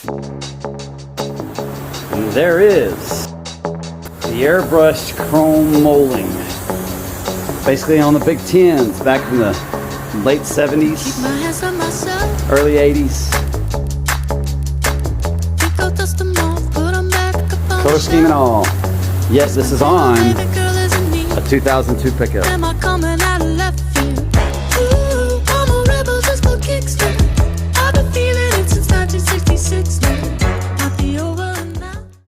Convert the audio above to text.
And there is the airbrushed chrome molding. Basically on the big 10s back in the late 70s, early 80s. Color scheme and all. Yes, this is on a 2002 pickup.